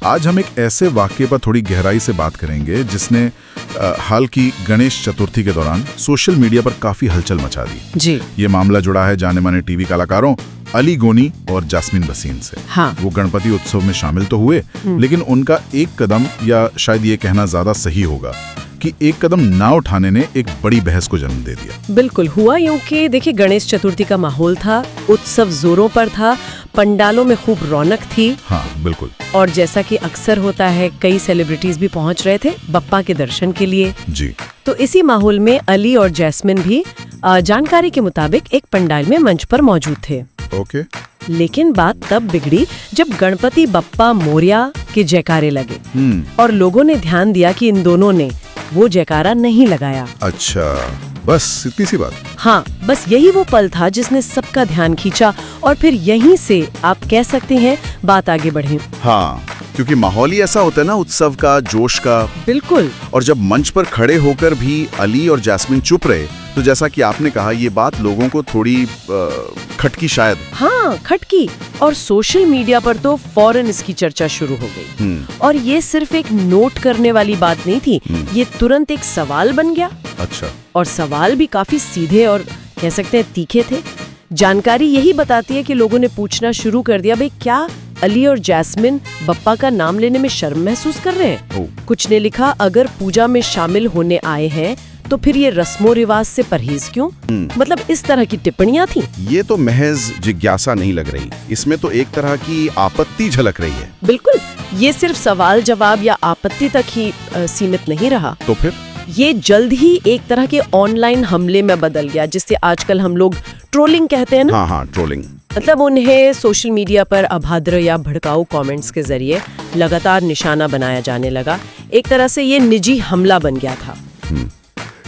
आज हम एक ऐसे वाक्य पर थोड़ी गहराई से बात करेंगे जिसने हाल की गणेश चतुर्थी के दौरान सोशल मीडिया पर काफी हलचल मचा दी। जी। ये मामला जुड़ा है जाने माने टीवी कलाकारों अली गोनी और जास्मिन भसीन से। हाँ। वो गणपति उत्सव में शामिल तो हुए, लेकिन उनका एक कदम, या शायद ये कहना ज्यादा सही होगा कि एक कदम ना उठाने ने एक बड़ी बहस को जन्म दे दिया। बिल्कुल हुआ यूं कि देखिए, गणेश चतुर्थी का माहौल था, उत्सव जोरों पर था, पंडालों में खूब रौनक थी। हाँ बिल्कुल। और जैसा कि अक्सर होता है, कई सेलिब्रिटीज भी पहुंच रहे थे बप्पा के दर्शन के लिए। जी। तो इसी माहौल में अली और जैस्मिन भी जानकारी के मुताबिक एक पंडाल में मंच पर मौजूद थे। ओके। लेकिन बात तब बिगड़ी जब गणपति बप्पा मोरया के जयकारे लगे और लोगों ने ध्यान दिया कि इन दोनों ने वो जयकारा नहीं लगाया। अच्छा, बस इतनी सी बात। हाँ, बस यही वो पल था जिसने सबका ध्यान खींचा और फिर यहीं से आप कह सकते हैं बात आगे बढ़ी। हाँ, क्योंकि माहौल ही ऐसा होता है ना, उत्सव का, जोश का। बिल्कुल। और जब मंच पर खड़े होकर भी अली और जैस्मिन चुप रहे, तो जैसा कि आपने कहा, ये बात लोगों को थोड़ी खटकी शायद। हाँ, खटकी। और सोशल मीडिया पर तो फौरन इसकी चर्चा शुरू हो गई। और ये सिर्फ एक नोट करने वाली बात नहीं थी, ये तुरंत एक सवाल बन गया। अच्छा। और सवाल भी काफी सीधे और कह सकते हैं तीखे थे। जानकारी यही बताती है कि लोगों ने पूछना शुरू कर दिया, भाई क्या अली और जैस्मिन बप्पा का नाम लेने में शर्म महसूस कर रहे हैं? कुछ ने लिखा, अगर पूजा में शामिल होने आए हैं तो फिर ये रस्मों रिवाज से परहेज क्यों? मतलब इस तरह की टिप्पणियां थी। ये तो महज जिज्ञासा नहीं लग रही, इसमें तो एक तरह की आपत्ति झलक रही है। बिल्कुल, ये सिर्फ सवाल जवाब या आपत्ति तक ही सीमित नहीं रहा। तो फिर ये जल्द ही एक तरह के ऑनलाइन हमले में बदल गया, जिससे आजकल हम लोग ट्रोलिंग कहते हैं ना। हाँ, ट्रोलिंग। मतलब उन्हें सोशल मीडिया पर अभद्र या भड़काऊ कमेंट्स के जरिए लगातार निशाना बनाया जाने लगा। एक तरह से ये निजी हमला बन गया था।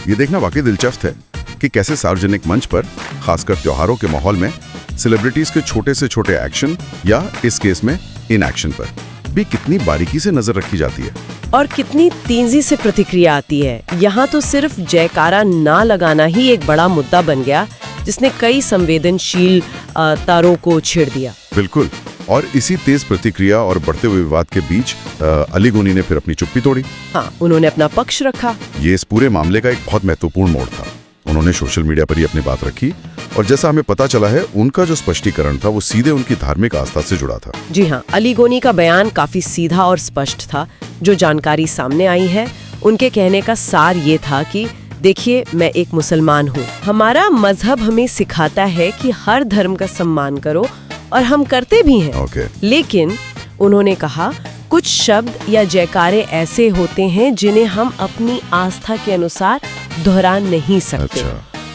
ये देखना वाकई दिलचस्प है कि कैसे सार्वजनिक मंच पर, खासकर त्योहारों के माहौल में, सेलिब्रिटीज के छोटे से छोटे एक्शन या इस केस में इनएक्शन पर भी कितनी बारीकी से नजर रखी जाती है और कितनी तेजी से प्रतिक्रिया आती है। यहाँ तो सिर्फ जयकारा ना लगाना ही एक बड़ा मुद्दा बन गया, जिसने कई संवेदनशील तारों को छेड़ दिया। बिल्कुल। और इसी तेज प्रतिक्रिया और बढ़ते हुए विवाद के बीच अली गोनी ने फिर अपनी चुप्पी तोड़ी। हाँ, उन्होंने अपना पक्ष रखा। ये इस पूरे मामले का एक बहुत महत्वपूर्ण मोड़ था। उन्होंने सोशल मीडिया पर ही अपनी बात रखी और जैसा हमें पता चला है, उनका जो स्पष्टीकरण था वो सीधे उनकी धार्मिक आस्था से जुड़ा था। जी हाँ, अली गोनी का बयान काफी सीधा और स्पष्ट था। जो जानकारी सामने आई है, उनके कहने का सार ये था कि देखिए, मैं एक मुसलमान हूँ, हमारा मजहब हमें सिखाता है कि हर धर्म का सम्मान करो और हम करते भी हैं। लेकिन उन्होंने कहा, कुछ शब्द या जयकारे ऐसे होते हैं जिन्हें हम अपनी आस्था के अनुसार दोहरा नहीं सकते।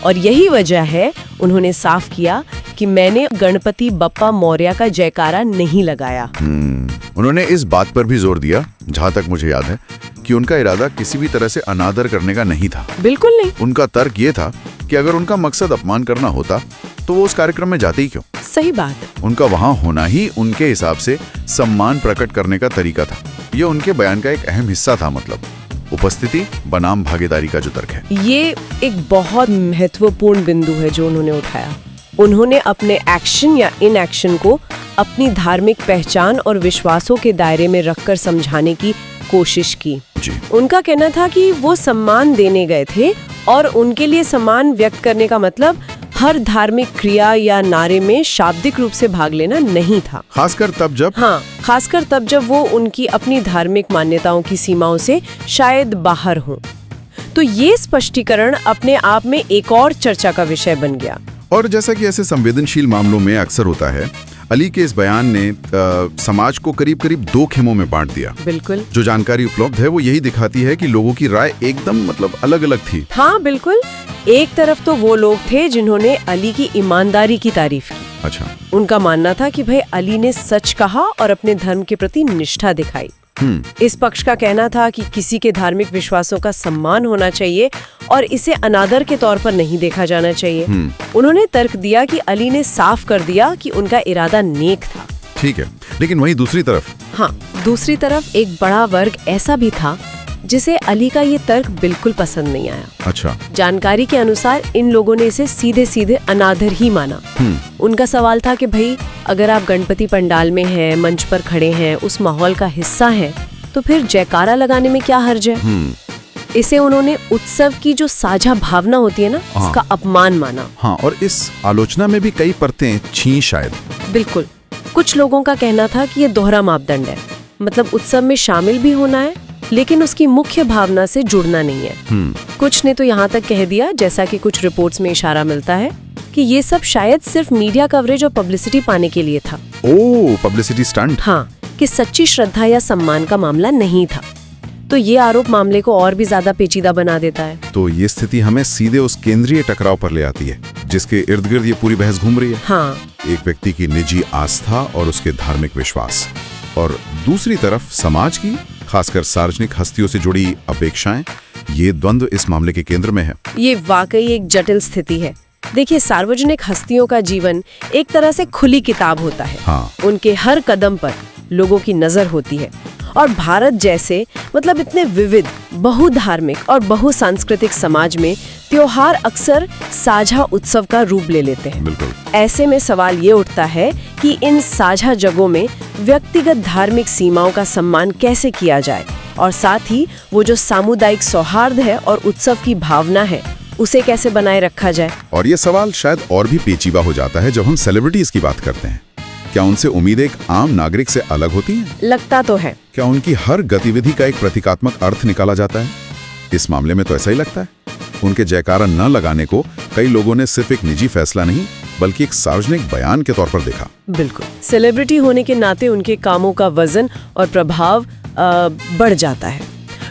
और यही वजह है, उन्होंने साफ किया कि मैंने गणपति बप्पा मोरया का जयकारा नहीं लगाया। उन्होंने इस बात पर भी जोर दिया, जहाँ तक मुझे याद है, कि उनका इरादा किसी भी तरह से अनादर करने का नहीं था। बिल्कुल नहीं। उनका तर्क ये था कि अगर उनका मकसद अपमान करना होता तो वो उस कार्यक्रम में जाते ही क्यों? सही बात है। उनका वहाँ होना ही उनके हिसाब से सम्मान प्रकट करने का तरीका था। ये उनके बयान का एक अहम हिस्सा था, मतलब उपस्थिति बनाम भागीदारी का जो तर्क है। ये एक बहुत महत्वपूर्ण बिंदु है जो उन्होंने उठाया। उन्होंने अपने एक्शन या इनएक्शन को अपनी धार्मिक पहचान और विश्वासों के दायरे में रखकर समझाने की कोशिश की। उनका कहना था कि वो सम्मान देने गए थे और उनके लिए सम्मान व्यक्त करने का मतलब हर धार्मिक क्रिया या नारे में शाब्दिक रूप से भाग लेना नहीं था। खासकर तब जब वो उनकी अपनी धार्मिक मान्यताओं की सीमाओं से शायद बाहर हो। तो ये स्पष्टीकरण अपने आप में एक और चर्चा का विषय बन गया। और जैसा कि ऐसे संवेदनशील मामलों में अक्सर होता है, अली के इस बयान ने समाज को करीब करीब दो खेमों में बांट दिया। बिल्कुल। जो जानकारी उपलब्ध है वो यही दिखाती है कि लोगों की राय एकदम अलग अलग थी। हाँ बिल्कुल। एक तरफ तो वो लोग थे जिन्होंने अली की ईमानदारी की तारीफ की। अच्छा। उनका मानना था कि भाई अली ने सच कहा और अपने धर्म के प्रति निष्ठा दिखाई। इस पक्ष का कहना था कि किसी के धार्मिक विश्वासों का सम्मान होना चाहिए और इसे अनादर के तौर पर नहीं देखा जाना चाहिए। उन्होंने तर्क दिया कि अली ने साफ कर दिया कि उनका इरादा नेक था। ठीक है, लेकिन वहीं दूसरी तरफ एक बड़ा वर्ग ऐसा भी था जिसे अली का ये तर्क बिल्कुल पसंद नहीं आया। अच्छा। जानकारी के अनुसार इन लोगों ने इसे सीधे सीधे अनादर ही माना। उनका सवाल था कि भाई अगर आप गणपति पंडाल में हैं, मंच पर खड़े हैं, उस माहौल का हिस्सा हैं, तो फिर जयकारा लगाने में क्या हर्ज है। इसे उन्होंने उत्सव की जो साझा भावना होती है ना, उसका अपमान माना। हाँ, और इस आलोचना में भी कई परतें छीं शायद। बिल्कुल। कुछ लोगों का कहना था कि ये दोहरा मापदंड है, मतलब उत्सव में शामिल भी होना है लेकिन उसकी मुख्य भावना से जुड़ना नहीं है। कुछ ने तो यहाँ तक कह दिया, जैसा कि कुछ रिपोर्ट्स में इशारा मिलता है, कि ये सब शायद सिर्फ मीडिया कवरेज और पब्लिसिटी पाने के लिए था। ओह, पब्लिसिटी स्टंट। हाँ, कि सच्ची श्रद्धा या सम्मान का मामला नहीं था। तो ये आरोप मामले को और भी ज्यादा पेचीदा बना देता है। तो ये स्थिति हमें सीधे उस केंद्रीय टकराव पर ले आती है जिसके इर्द गिर्द ये पूरी बहस घूम रही है। हाँ। एक व्यक्ति की निजी आस्था और उसके धार्मिक विश्वास, और दूसरी तरफ समाज की, खासकर सार्वजनिक हस्तियों से जुड़ी अपेक्षाएं। ये द्वंद्व इस मामले के केंद्र में है। ये वाकई एक जटिल स्थिति है। देखिए, सार्वजनिक हस्तियों का जीवन एक तरह से खुली किताब होता है। हाँ। उनके हर कदम पर लोगों की नजर होती है, और भारत जैसे मतलब इतने विविध, बहुधार्मिक और बहुसांस्कृतिक समाज में त्योहार अक्सर साझा उत्सव का रूप ले लेते हैं। बिल्कुल। ऐसे में सवाल ये उठता है कि इन साझा जगहों में व्यक्तिगत धार्मिक सीमाओं का सम्मान कैसे किया जाए, और साथ ही वो जो सामुदायिक सौहार्द है और उत्सव की भावना है, उसे कैसे बनाए रखा जाए। और ये सवाल शायद और भी पेचीदा हो जाता है जब हम सेलिब्रिटीज की बात करते हैं। क्या उनसे उम्मीदें एक आम नागरिक से अलग होती हैं? लगता तो है। क्या उनकी हर गतिविधि का एक प्रतीकात्मक अर्थ निकाला जाता है? इस मामले में तो ऐसा ही लगता है। उनके जयकारा न लगाने को कई लोगों ने सिर्फ एक निजी फैसला नहीं, बल्कि एक सार्वजनिक बयान के तौर पर देखा। बिल्कुल। सेलिब्रिटी होने के नाते उनके कामों का वजन और प्रभाव बढ़ जाता है।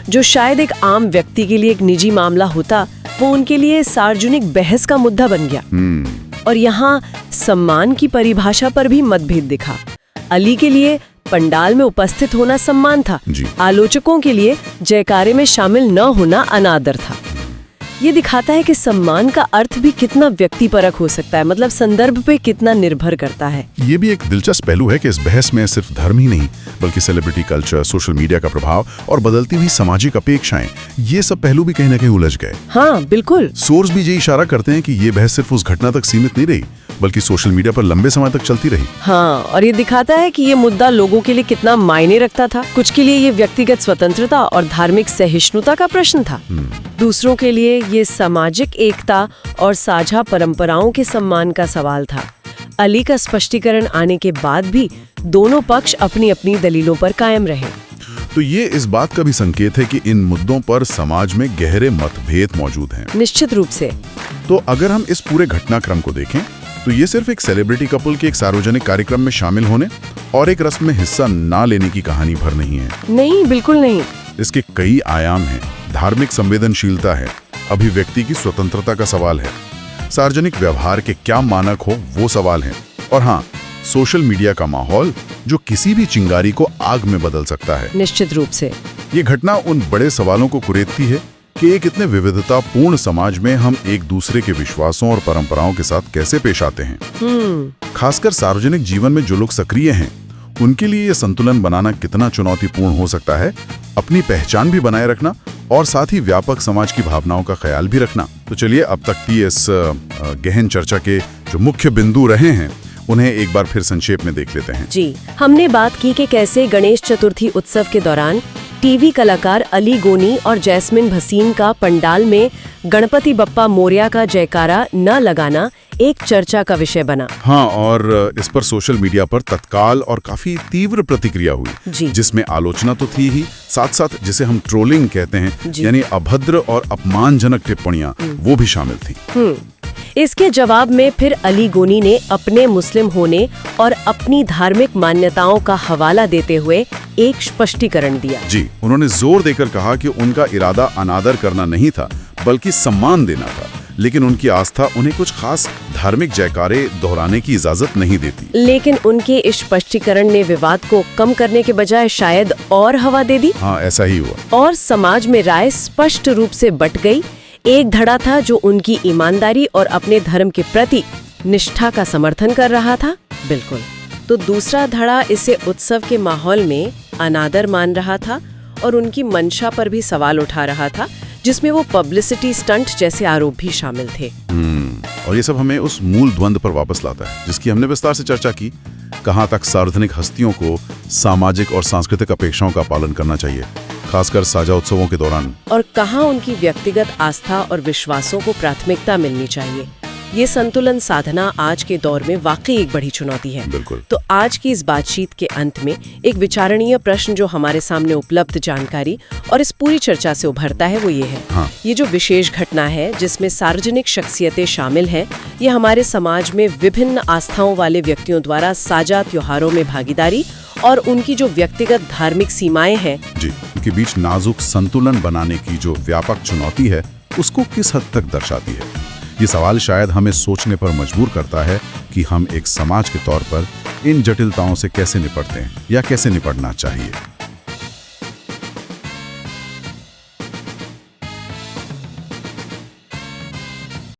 जो शायद एक आम व्यक्ति के लिए एक निजी मामला होता, वो उनके लिए सार्वजनिक बहस का मुद्दा बन गया। और यहाँ सम्मान की परिभाषा पर भी मतभेद दिखा। अली के लिए पंडाल में उपस्थित होना सम्मान था, आलोचकों के लिए जयकारे में शामिल न होना अनादर था। ये दिखाता है कि सम्मान का अर्थ भी कितना व्यक्तिपरक हो सकता है, मतलब संदर्भ पे कितना निर्भर करता है। ये भी एक दिलचस्प पहलू है कि इस बहस में सिर्फ धर्म ही नहीं, बल्कि सेलिब्रिटी कल्चर, सोशल मीडिया का प्रभाव और बदलती हुई सामाजिक अपेक्षाएं, ये सब पहलू भी कहीं न कहीं उलझ गए। हाँ, बिल्कुल। सोर्स भी ये इशारा करते हैं कि ये बहस सिर्फ उस घटना तक सीमित नहीं रही, बल्कि सोशल मीडिया पर लंबे समय तक चलती रही। हाँ, और ये दिखाता है कि ये मुद्दा लोगों के लिए कितना मायने रखता था। कुछ के लिए ये व्यक्तिगत स्वतंत्रता और धार्मिक सहिष्णुता का प्रश्न था। दूसरों के लिए ये सामाजिक एकता और साझा परंपराओं के सम्मान का सवाल था। अली का स्पष्टीकरण आने के बाद भी दोनों पक्ष अपनी अपनी दलीलों पर कायम रहे। तो ये इस बात का भी संकेत है कि इन मुद्दों पर समाज में गहरे मतभेद मौजूद हैं। निश्चित रूप से। तो अगर हम इस पूरे घटनाक्रम को देखें, तो ये सिर्फ एक सेलिब्रिटी कपल के एक सार्वजनिक कार्यक्रम में शामिल होने और एक रस्म में हिस्सा ना लेने की कहानी भर नहीं है। नहीं, बिल्कुल नहीं। इसके कई आयाम हैं। धार्मिक संवेदनशीलता है, अभिव्यक्ति की स्वतंत्रता का सवाल है, सार्वजनिक व्यवहार के क्या मानक हो वो सवाल है, और हाँ, सोशल मीडिया का माहौल जो किसी भी चिंगारी को आग में बदल सकता है। निश्चित रूप से। ये घटना उन बड़े सवालों को कुरेदती है कि एक इतने विविधतापूर्ण समाज में हम एक दूसरे के विश्वासों और परंपराओं के साथ कैसे पेश आते हैं। खासकर सार्वजनिक जीवन में जो लोग सक्रिय हैं, उनके लिए ये संतुलन बनाना कितना चुनौतीपूर्ण हो सकता है। अपनी पहचान भी बनाए रखना और साथ ही व्यापक समाज की भावनाओं का ख्याल भी रखना। तो चलिए, अब तक की इस गहन चर्चा के जो मुख्य बिंदु रहे हैं, उन्हें एक बार फिर संक्षेप में देख लेते हैं। जी, हमने बात की कि कैसे गणेश चतुर्थी उत्सव के दौरान टीवी कलाकार अली गोनी और जैस्मिन भसीन का पंडाल में गणपति बप्पा मोरया का जयकारा न लगाना एक चर्चा का विषय बना। हाँ, और इस पर सोशल मीडिया पर तत्काल और काफी तीव्र प्रतिक्रिया हुई, जिसमें आलोचना तो थी ही, साथ साथ जिसे हम ट्रोलिंग कहते हैं, यानी अभद्र और अपमानजनक टिप्पणियां, वो भी शामिल थी। इसके जवाब में फिर अली गोनी ने अपने मुस्लिम होने और अपनी धार्मिक मान्यताओं का हवाला देते हुए एक स्पष्टीकरण दिया। जी, उन्होंने जोर देकर कहा कि उनका इरादा अनादर करना नहीं था, बल्कि सम्मान देना था, लेकिन उनकी आस्था उन्हें कुछ खास धार्मिक जयकारे दोहराने की इजाजत नहीं देती। लेकिन उनके इस स्पष्टीकरण ने विवाद को कम करने के बजाय शायद और हवा दे दी। हाँ, ऐसा ही हुआ। और समाज में राय स्पष्ट रूप से बट गई। एक धड़ा था जो उनकी ईमानदारी और अपने धर्म के प्रति निष्ठा का समर्थन कर रहा था, बिल्कुल, तो दूसरा धड़ा इसे उत्सव के माहौल में अनादर मान रहा था और उनकी मंशा पर भी सवाल उठा रहा था, जिसमें वो पब्लिसिटी स्टंट जैसे आरोप भी शामिल थे। और ये सब हमें उस मूल द्वंद्व पर वापस लाता है जिसकी हमने विस्तार से चर्चा की। कहाँ तक सार्वजनिक हस्तियों को सामाजिक और सांस्कृतिक अपेक्षाओं का पालन करना चाहिए, खासकर साझा उत्सवों के दौरान, और कहाँ उनकी व्यक्तिगत आस्था और विश्वासों को प्राथमिकता मिलनी चाहिए। ये संतुलन साधना आज के दौर में वाकई एक बड़ी चुनौती है। बिल्कुल। तो आज की इस बातचीत के अंत में एक विचारणीय प्रश्न जो हमारे सामने उपलब्ध जानकारी और इस पूरी चर्चा से उभरता है वो ये है, हाँ। ये जो विशेष घटना है जिसमें सार्वजनिक शख्सियतें शामिल हैं, ये हमारे समाज में विभिन्न आस्थाओं वाले व्यक्तियों द्वारा साझा त्योहारों में भागीदारी और उनकी जो व्यक्तिगत धार्मिक सीमाएं हैं जी, उनके बीच नाजुक संतुलन बनाने की जो व्यापक चुनौती है उसको किस हद तक दर्शाती है। ये सवाल शायद हमें सोचने पर मजबूर करता है कि हम एक समाज के तौर पर इन जटिलताओं से कैसे निपटते हैं या कैसे निपटना चाहिए।